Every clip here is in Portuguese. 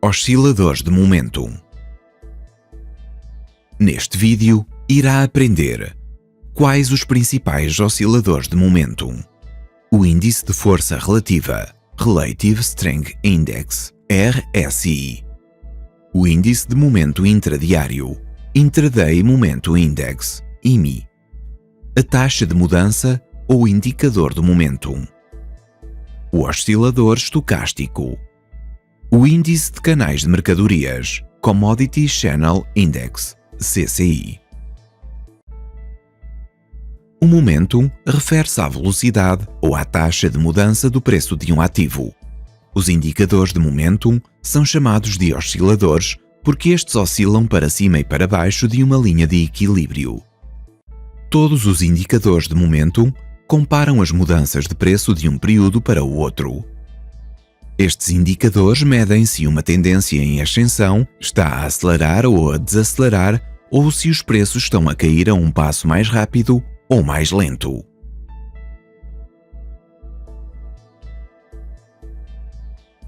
Osciladores de momento. Neste vídeo, irá aprender quais os principais osciladores de momento. O Índice de Força Relativa, Relative Strength Index, RSI. O Índice de Momento Intradiário, Intraday Momentum Index, IMI. A taxa de mudança ou indicador do momentum. O oscilador estocástico. O Índice de Canais de Mercadorias, Commodity Channel Index, CCI. O momentum refere-se à velocidade ou à taxa de mudança do preço de um ativo. Os indicadores de momentum são chamados de osciladores porque estes oscilam para cima e para baixo de uma linha de equilíbrio. Todos os indicadores de momentum comparam as mudanças de preço de um período para o outro. Estes indicadores medem se uma tendência em ascensão está a acelerar ou a desacelerar ou se os preços estão a cair a um passo mais rápido ou mais lento.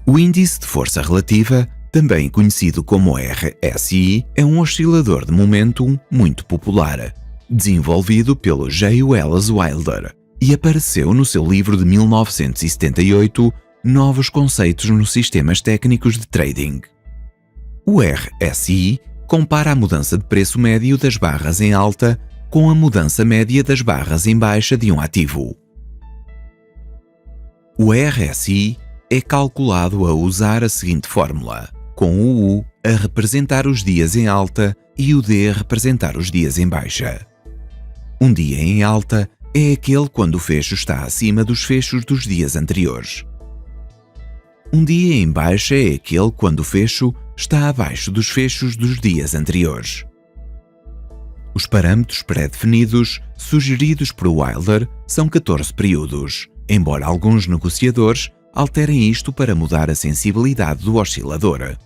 O Índice de Força Relativa, também conhecido como RSI, é um oscilador de momentum muito popular, desenvolvido pelo J. Wallace Wilder, e apareceu no seu livro de 1978, Novos Conceitos nos Sistemas Técnicos de Trading. O RSI compara a mudança de preço médio das barras em alta com a mudança média das barras em baixa de um ativo. O RSI é calculado a usar a seguinte fórmula, com o U a representar os dias em alta e o D a representar os dias em baixa. Um dia em alta é aquele quando o fecho está acima dos fechos dos dias anteriores. Um dia em baixa é aquele quando o fecho está abaixo dos fechos dos dias anteriores. Os parâmetros pré-definidos, sugeridos por Wilder, são 14 períodos, embora alguns negociadores alterem isto para mudar a sensibilidade do oscilador.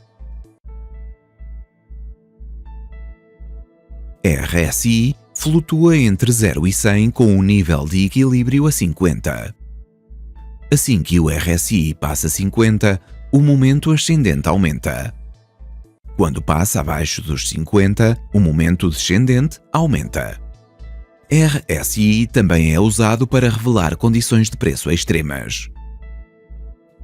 RSI flutua entre 0 e 100 com um nível de equilíbrio a 50. Assim que o RSI passa 50, o momento ascendente aumenta. Quando passa abaixo dos 50, o momento descendente aumenta. RSI também é usado para revelar condições de preço extremas.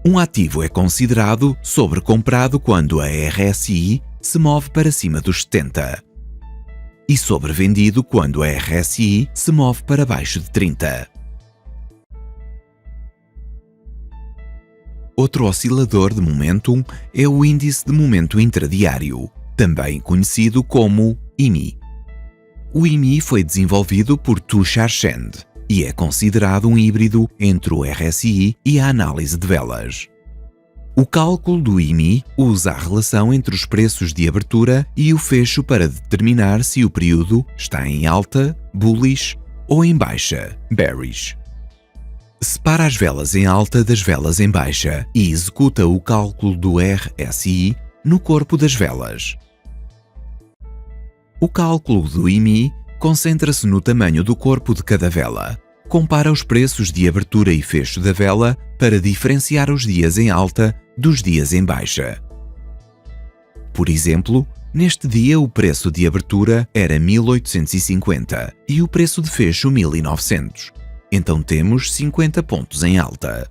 Um ativo é considerado sobrecomprado quando a RSI se move para cima dos 70 e sobrevendido quando a RSI se move para baixo de 30. Outro oscilador de momentum é o Índice de Momento Intradiário, também conhecido como IMI. O IMI foi desenvolvido por Tushar Chand e é considerado um híbrido entre o RSI e a análise de velas. O cálculo do IMI usa a relação entre os preços de abertura e o fecho para determinar se o período está em alta, bullish, ou em baixa, bearish. Separa as velas em alta das velas em baixa e executa o cálculo do RSI no corpo das velas. O cálculo do IMI concentra-se no tamanho do corpo de cada vela. Compara os preços de abertura e fecho da vela para diferenciar os dias em alta dos dias em baixa. Por exemplo, neste dia o preço de abertura era 1850 e o preço de fecho 1900. Então temos 50 pontos em alta.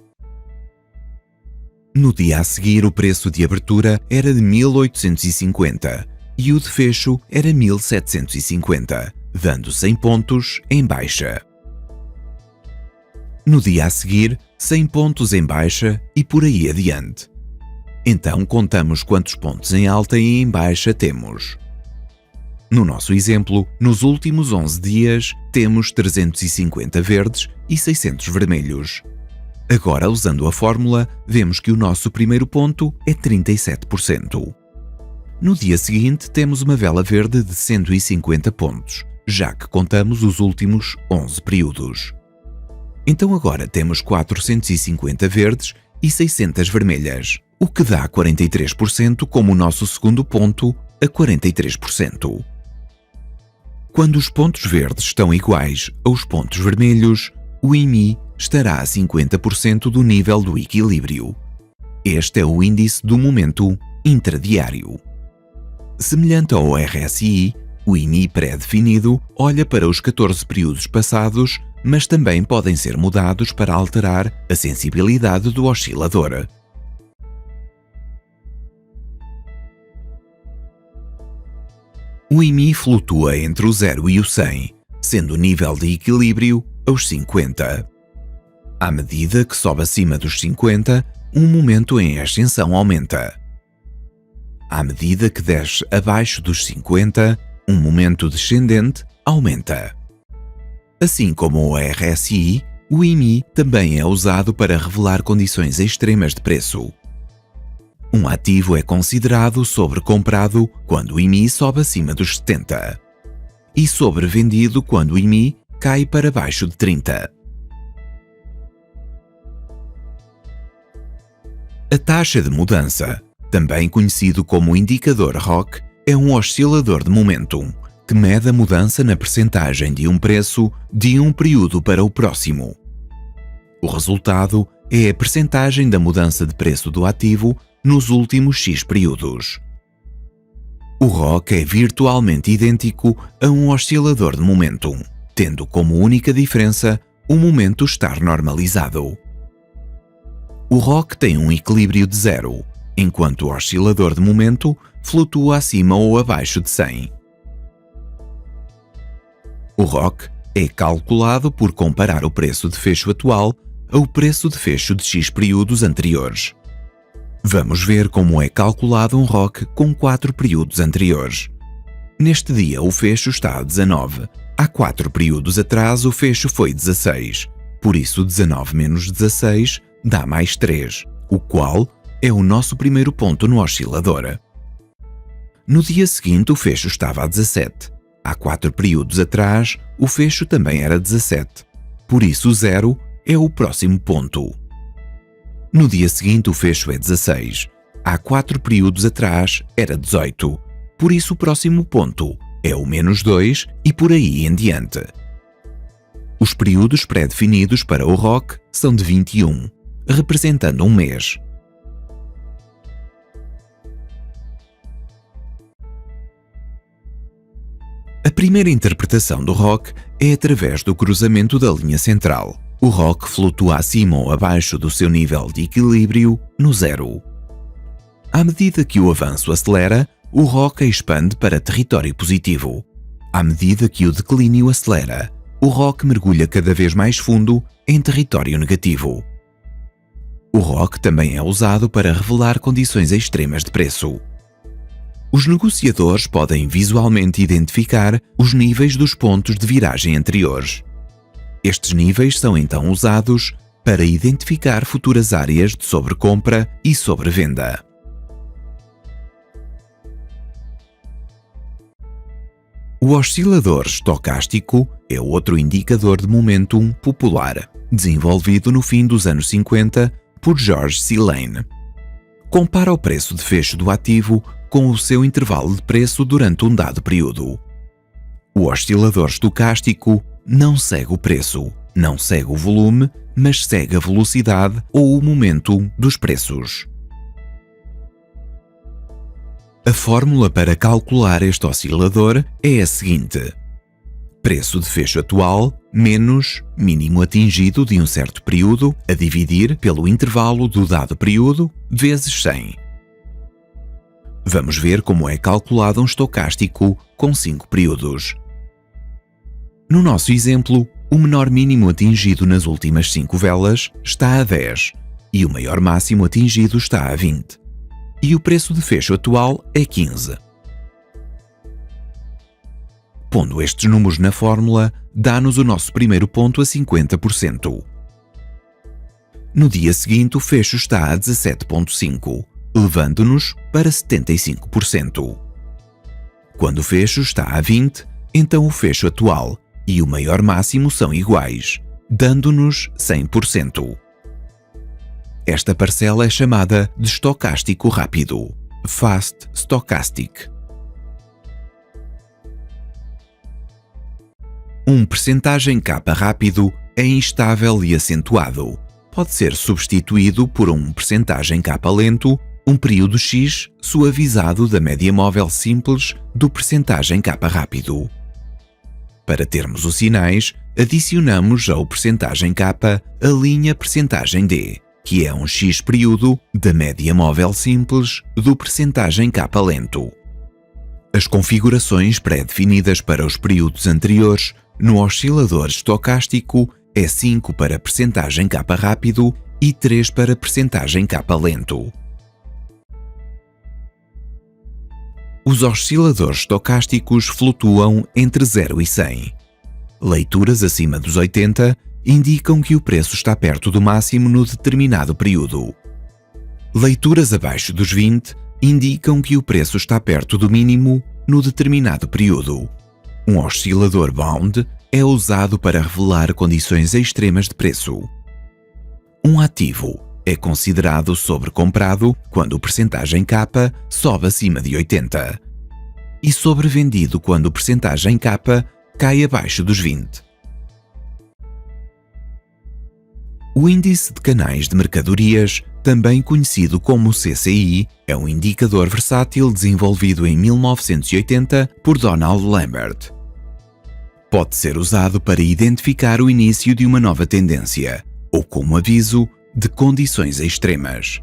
No dia a seguir, o preço de abertura era de 1850 e o de fecho era 1750, dando 100 pontos em baixa. No dia a seguir, 100 pontos em baixa e por aí adiante. Então contamos quantos pontos em alta e em baixa temos. No nosso exemplo, nos últimos 11 dias, temos 350 verdes e 600 vermelhos. Agora, usando a fórmula, vemos que o nosso primeiro ponto é 37%. No dia seguinte, temos uma vela verde de 150 pontos, já que contamos os últimos 11 períodos. Então agora temos 450 verdes e 600 vermelhas, o que dá 43% como o nosso segundo ponto a 43%. Quando os pontos verdes estão iguais aos pontos vermelhos, o IMI estará a 50% do nível do equilíbrio. Este é o índice do momento intradiário. Semelhante ao RSI, o IMI pré-definido olha para os 14 períodos passados, mas também podem ser mudados para alterar a sensibilidade do oscilador. O IMI flutua entre o 0 e o 100, sendo o nível de equilíbrio aos 50. À medida que sobe acima dos 50, um momento em ascensão aumenta. À medida que desce abaixo dos 50, um momento descendente aumenta. Assim como o RSI, o IMI também é usado para revelar condições extremas de preço. Um ativo é considerado sobrecomprado quando o IMI sobe acima dos 70 e sobrevendido quando o IMI cai para baixo de 30. A taxa de mudança, também conhecido como indicador ROC, é um oscilador de momentum que mede a mudança na percentagem de um preço de um período para o próximo. O resultado é a percentagem da mudança de preço do ativo nos últimos X períodos. O ROC é virtualmente idêntico a um oscilador de momentum, tendo como única diferença o momento estar normalizado. O ROC tem um equilíbrio de 0, enquanto o oscilador de momento flutua acima ou abaixo de 100. O ROC é calculado por comparar o preço de fecho atual ao preço de fecho de X períodos anteriores. Vamos ver como é calculado um ROC com 4 períodos anteriores. Neste dia o fecho está a 19. Há 4 períodos atrás o fecho foi 16. Por isso 19 menos 16 dá mais 3, o qual é o nosso primeiro ponto no oscilador. No dia seguinte o fecho estava a 17. Há 4 períodos atrás o fecho também era 17. Por isso 0 é o próximo ponto. No dia seguinte o fecho é 16. Há 4 períodos atrás era 18. Por isso o próximo ponto é o menos 2 e por aí em diante. Os períodos pré-definidos para o ROC são de 21, representando um mês. A primeira interpretação do ROC é através do cruzamento da linha central. O ROC flutua acima ou abaixo do seu nível de equilíbrio no 0. À medida que o avanço acelera, o ROC expande para território positivo. À medida que o declínio acelera, o ROC mergulha cada vez mais fundo em território negativo. O ROC também é usado para revelar condições extremas de preço. Os negociadores podem visualmente identificar os níveis dos pontos de viragem anteriores. Estes níveis são então usados para identificar futuras áreas de sobrecompra e sobrevenda. O oscilador estocástico é outro indicador de momentum popular, desenvolvido no fim dos anos 50 por George C. Lane. Compara o preço de fecho do ativo com o seu intervalo de preço durante um dado período. O oscilador estocástico não segue o preço, não segue o volume, mas segue a velocidade ou o momento dos preços. A fórmula para calcular este oscilador é a seguinte: preço de fecho atual menos mínimo atingido de um certo período a dividir pelo intervalo do dado período vezes 100. Vamos ver como é calculado um estocástico com 5 períodos. No nosso exemplo, o menor mínimo atingido nas últimas 5 velas está a 10 e o maior máximo atingido está a 20. E o preço de fecho atual é 15. Pondo estes números na fórmula, dá-nos o nosso primeiro ponto a 50%. No dia seguinte, o fecho está a 17,5, levando-nos para 75%. Quando o fecho está a 20, então o fecho atual e o maior máximo são iguais, dando-nos 100%. Esta parcela é chamada de estocástico rápido, Fast Stochastic. Um percentagem K rápido é instável e acentuado. Pode ser substituído por um percentagem K lento um período X suavizado da média móvel simples do percentagem K rápido. Para termos os sinais, adicionamos ao percentagem K a linha percentagem D, que é um X período da média móvel simples do percentagem K lento. As configurações pré-definidas para os períodos anteriores no oscilador estocástico é 5 para percentagem K rápido e 3 para percentagem K lento. Os osciladores estocásticos flutuam entre 0 e 100. Leituras acima dos 80 indicam que o preço está perto do máximo no determinado período. Leituras abaixo dos 20 indicam que o preço está perto do mínimo no determinado período. Um oscilador bound é usado para revelar condições extremas de preço. Um ativo é considerado sobrecomprado quando o percentagem K sobe acima de 80 e sobrevendido quando o percentagem K cai abaixo dos 20. O índice de canais de mercadorias, também conhecido como CCI, é um indicador versátil desenvolvido em 1980 por Donald Lambert. Pode ser usado para identificar o início de uma nova tendência ou como aviso de condições extremas.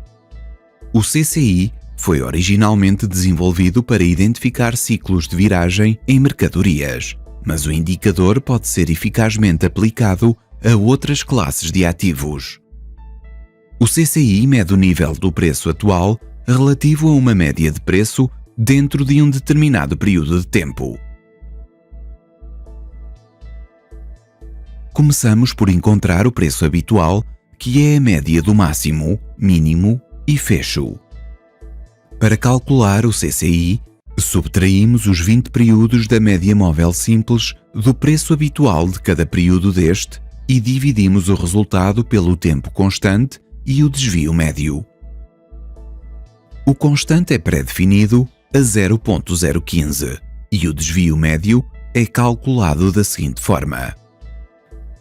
O CCI foi originalmente desenvolvido para identificar ciclos de viragem em mercadorias, mas o indicador pode ser eficazmente aplicado a outras classes de ativos. O CCI mede o nível do preço atual relativo a uma média de preço dentro de um determinado período de tempo. Começamos por encontrar o preço habitual, que é a média do máximo, mínimo e fecho. Para calcular o CCI, subtraímos os 20 períodos da média móvel simples do preço habitual de cada período deste e dividimos o resultado pelo tempo constante e o desvio médio. O constante é pré-definido a 0.015 e o desvio médio é calculado da seguinte forma.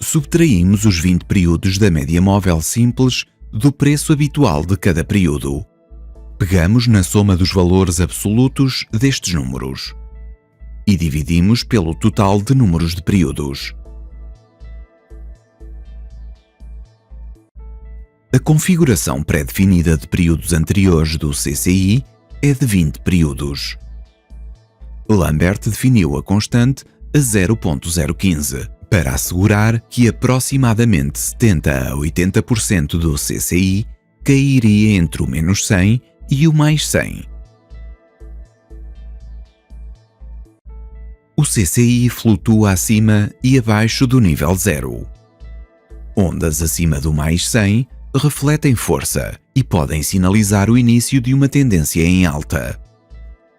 Subtraímos os 20 períodos da média móvel simples do preço habitual de cada período. Pegamos na soma dos valores absolutos destes números e dividimos pelo total de números de períodos. A configuração pré-definida de períodos anteriores do CCI é de 20 períodos. Lambert definiu a constante a 0.015 para assegurar que aproximadamente 70 a 80% do CCI cairia entre o menos 100 e o mais 100. O CCI flutua acima e abaixo do nível 0. Ondas acima do mais 100 refletem força e podem sinalizar o início de uma tendência em alta.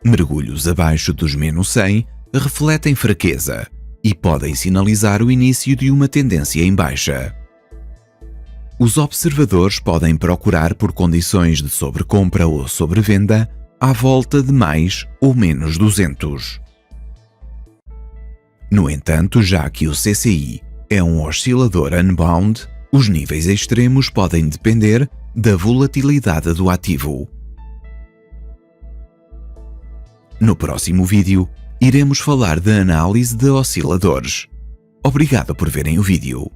Mergulhos abaixo dos menos 100 refletem fraqueza e podem sinalizar o início de uma tendência em baixa. Os observadores podem procurar por condições de sobrecompra ou sobrevenda à volta de mais ou menos 200. No entanto, já que o CCI é um oscilador unbound, os níveis extremos podem depender da volatilidade do ativo. No próximo vídeo, iremos falar da análise de osciladores. Obrigado por verem o vídeo.